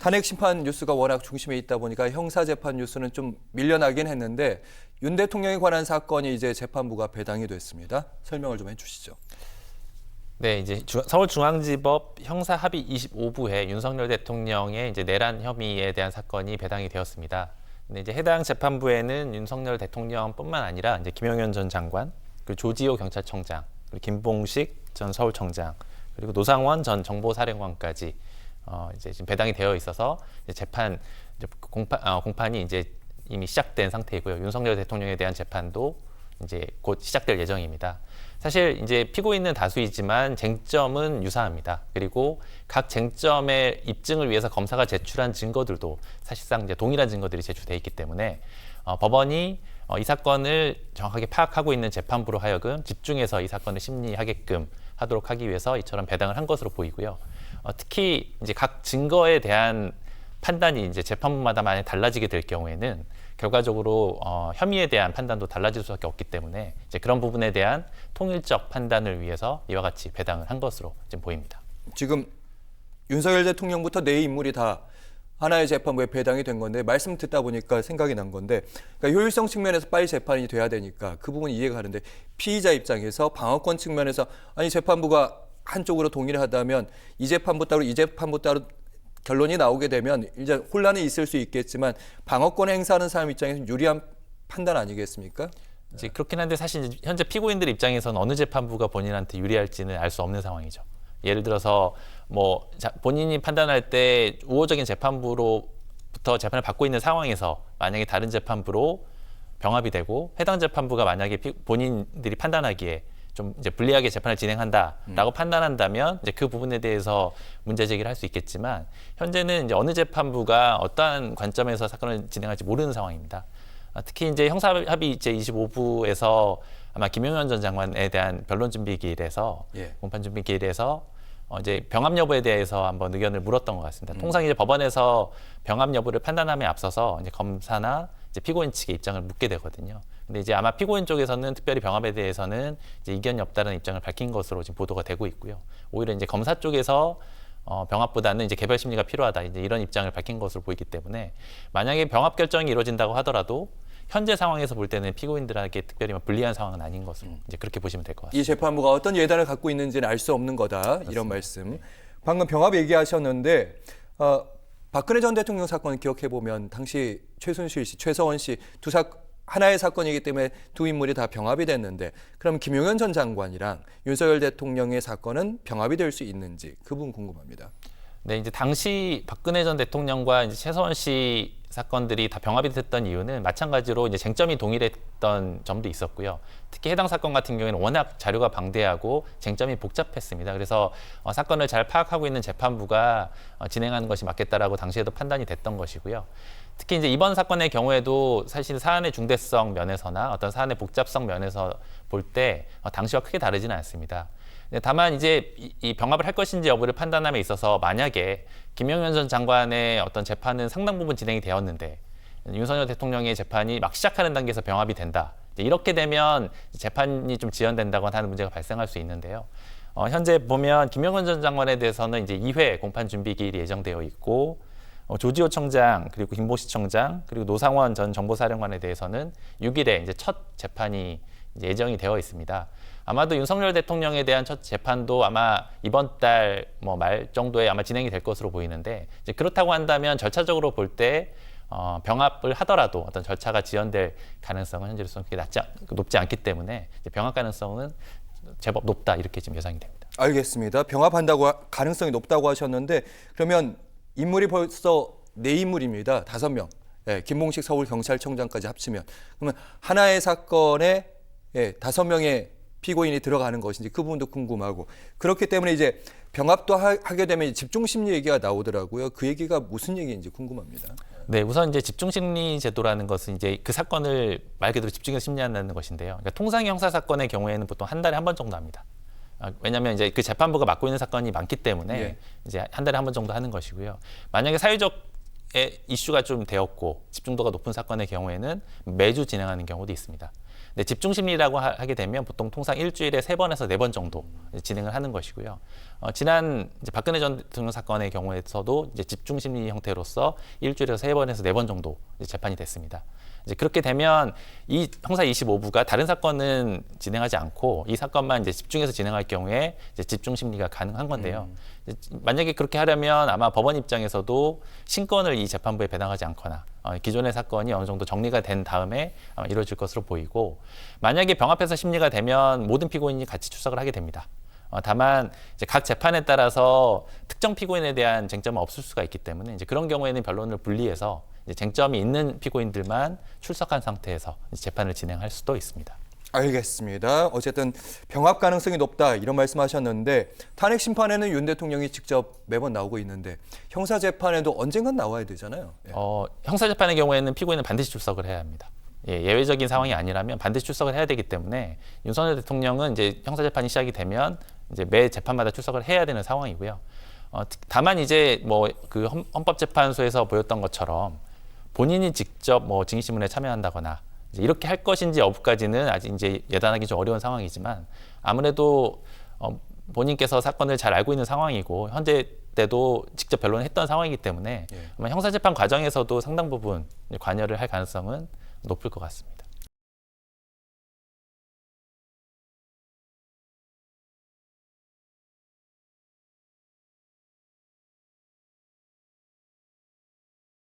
탄핵 심판 뉴스가 워낙 중심에 있다 보니까 형사 재판 뉴스는 좀 밀려나긴 했는데 윤 대통령에 관한 사건이 이제 재판부가 배당이 됐습니다. 설명을 좀 해주시죠. 네, 이제 서울중앙지법 형사합의 25부에 윤석열 대통령의 이제 내란 혐의에 대한 사건이 배당이 되었습니다. 근데 이제 해당 재판부에는 윤석열 대통령뿐만 아니라 이제 김영현 전 장관, 그리고 조지호 경찰청장, 그리고 김봉식 전 서울청장, 그리고 노상원 전 정보사령관까지 이제 지금 배당이 되어 있어서 이제 재판 공판이 이제 이미 시작된 상태이고요. 윤석열 대통령에 대한 재판도 이제 곧 시작될 예정입니다. 사실 이제 피고인은 다수이지만 쟁점은 유사합니다. 그리고 각 쟁점의 입증을 위해서 검사가 제출한 증거들도 사실상 이제 동일한 증거들이 제출돼 있기 때문에 법원이 이 사건을 정확하게 파악하고 있는 재판부로 하여금 집중해서 이 사건을 심리하게끔 하도록 하기 위해서 이처럼 배당을 한 것으로 보이고요. 특히 이제 각 증거에 대한 판단이 이제 재판부마다 만약 달라지게 될 경우에는 결과적으로 혐의에 대한 판단도 달라질 수밖에 없기 때문에 이제 그런 부분에 대한 통일적 판단을 위해서 이와 같이 배당을 한 것으로 지금 보입니다. 지금 윤석열 대통령부터 네 인물이 다 하나의 재판부에 배당이 된 건데 말씀 듣다 보니까 생각이 난 건데 그러니까 효율성 측면에서 빨리 재판이 돼야 되니까 그 부분이 이해가 가는데 피의자 입장에서 방어권 측면에서 아니 재판부가 한쪽으로 동의를 하다면 이 재판부 따로 이 재판부 따로 결론이 나오게 되면 이제 혼란이 있을 수 있겠지만 방어권 행사하는 사람 입장에서는 유리한 판단 아니겠습니까? 이제 그렇긴 한데 사실 현재 피고인들 입장에서는 어느 재판부가 본인한테 유리할지는 알 수 없는 상황이죠. 예를 들어서 뭐 본인이 판단할 때 우호적인 재판부로부터 재판을 받고 있는 상황에서 만약에 다른 재판부로 병합이 되고 해당 재판부가 만약에 본인들이 판단하기에 좀 이제 불리하게 재판을 진행한다라고 판단한다면 이제 그 부분에 대해서 문제 제기를 할 수 있겠지만 현재는 이제 어느 재판부가 어떠한 관점에서 사건을 진행할지 모르는 상황입니다. 특히 이제 형사합의 이제 25부에서 아마 김용현 전 장관에 대한 변론 준비 기일에서 공판 준비 기일에서 이제 병합 여부에 대해서 한번 의견을 물었던 것 같습니다. 통상 이제 법원에서 병합 여부를 판단함에 앞서서 이제 검사나 이제 피고인 측의 입장을 묻게 되거든요. 근데 이제 아마 피고인 쪽에서는 특별히 병합에 대해서는 이제 이견이 없다는 입장을 밝힌 것으로 지금 보도가 되고 있고요. 오히려 이제 검사 쪽에서 병합보다는 이제 개별 심리가 필요하다 이제 이런 입장을 밝힌 것으로 보이기 때문에 만약에 병합 결정이 이루어진다고 하더라도 현재 상황에서 볼 때는 피고인들에게 특별히 불리한 상황은 아닌 것으로 이제 그렇게 보시면 될 것 같습니다. 이 재판부가 어떤 예단을 갖고 있는지는 알 수 없는 거다 그렇습니다. 이런 말씀. 방금 병합 얘기하셨는데 박근혜 전 대통령 사건 기억해 보면 당시 최순실 씨, 최서원 씨 하나의 사건이기 때문에 두 인물이 다 병합이 됐는데 그럼 김용현 전 장관이랑 윤석열 대통령의 사건은 병합이 될 수 있는지 그 부분 궁금합니다. 네, 이제 당시 박근혜 전 대통령과 이제 최서원 씨 사건들이 다 병합이 됐던 이유는 마찬가지로 이제 쟁점이 동일했던 점도 있었고요. 특히 해당 사건 같은 경우에는 워낙 자료가 방대하고 쟁점이 복잡했습니다. 그래서 사건을 잘 파악하고 있는 재판부가 진행하는 것이 맞겠다라고 당시에도 판단이 됐던 것이고요. 특히 이제 이번 사건의 경우에도 사실 사안의 중대성 면에서나 어떤 사안의 복잡성 면에서 볼 때 당시와 크게 다르지는 않습니다. 다만 이제 이 병합을 할 것인지 여부를 판단함에 있어서 만약에 김영현 전 장관의 어떤 재판은 상당 부분 진행이 되었는데 윤석열 대통령의 재판이 막 시작하는 단계에서 병합이 된다. 이렇게 되면 재판이 좀 지연된다거나 하는 문제가 발생할 수 있는데요. 현재 보면 김영현 전 장관에 대해서는 이제 2회 공판 준비 기일이 예정되어 있고 조지호 청장 그리고 김봉식 청장 그리고 노상원 전 정보사령관에 대해서는 6일에 이제 첫 재판이 이제 예정이 되어 있습니다. 아마도 윤석열 대통령에 대한 첫 재판도 아마 이번 달 말 정도에 아마 진행이 될 것으로 보이는데 이제 그렇다고 한다면 절차적으로 볼 때 병합을 하더라도 어떤 절차가 지연될 가능성은 현재로서는 그렇게 높지 않기 때문에 이제 병합 가능성은 제법 높다 이렇게 지금 예상이 됩니다. 알겠습니다. 병합한다고 가능성이 높다고 하셨는데 그러면 인물이 벌써 4인물입니다. 5명. 김봉식 서울경찰청장까지 합치면 그러면 하나의 사건에 5명의 피고인이 들어가는 것인지 그 부분도 궁금하고 그렇기 때문에 이제 병합도 하게 되면 집중심리 얘기가 나오더라고요. 그 얘기가 무슨 얘기인지 궁금합니다. 네, 우선 이제 집중심리 제도라는 것은 이제 그 사건을 말 그대로 집중해서 심리한다는 것인데요. 그러니까 통상 형사 사건의 경우에는 보통 한 달에 한 번 정도 합니다. 왜냐하면 이제 그 재판부가 맡고 있는 사건이 많기 때문에 이제 한 달에 한 번 정도 하는 것이고요. 만약에 사회적 이슈가 좀 되었고 집중도가 높은 사건의 경우에는 매주 진행하는 경우도 있습니다. 근데 집중 심리라고 하게 되면 보통 통상 일주일에 3번에서 4번 정도 진행을 하는 것이고요. 지난 이제 박근혜 전 대통령 사건의 경우에서도 이제 집중 심리 형태로서 일주일에서 3번에서 4번 정도 이제 재판이 됐습니다. 이제 그렇게 되면 이 형사 25부가 다른 사건은 진행하지 않고 이 사건만 이제 집중해서 진행할 경우에 이제 집중 심리가 가능한 건데요. 만약에 그렇게 하려면 아마 법원 입장에서도 신권을 이 재판부에 배당하지 않거나 기존의 사건이 어느 정도 정리가 된 다음에 아마 이루어질 것으로 보이고, 만약에 병합해서 심리가 되면 모든 피고인이 같이 출석을 하게 됩니다. 다만 이제 각 재판에 따라서 특정 피고인에 대한 쟁점은 없을 수가 있기 때문에 이제 그런 경우에는 변론을 분리해서 이제 쟁점이 있는 피고인들만 출석한 상태에서 이제 재판을 진행할 수도 있습니다. 알겠습니다. 어쨌든 병합 가능성이 높다 이런 말씀하셨는데 탄핵 심판에는 윤 대통령이 직접 매번 나오고 있는데 형사 재판에도 언젠간 나와야 되잖아요. 예. 형사 재판의 경우에는 피고인은 반드시 출석을 해야 합니다. 예외적인 상황이 아니라면 반드시 출석을 해야 되기 때문에 윤석열 대통령은 이제 형사 재판이 시작이 되면 이제 매 재판마다 출석을 해야 되는 상황이고요. 다만 이제 뭐 그 헌법재판소에서 보였던 것처럼 본인이 직접 뭐 증인신문에 참여한다거나 이제 이렇게 할 것인지 여부까지는 아직 이제 예단하기 좀 어려운 상황이지만 아무래도 본인께서 사건을 잘 알고 있는 상황이고 현재 때도 직접 변론을 했던 상황이기 때문에 아마 형사재판 과정에서도 상당 부분 관여를 할 가능성은 높을 것 같습니다.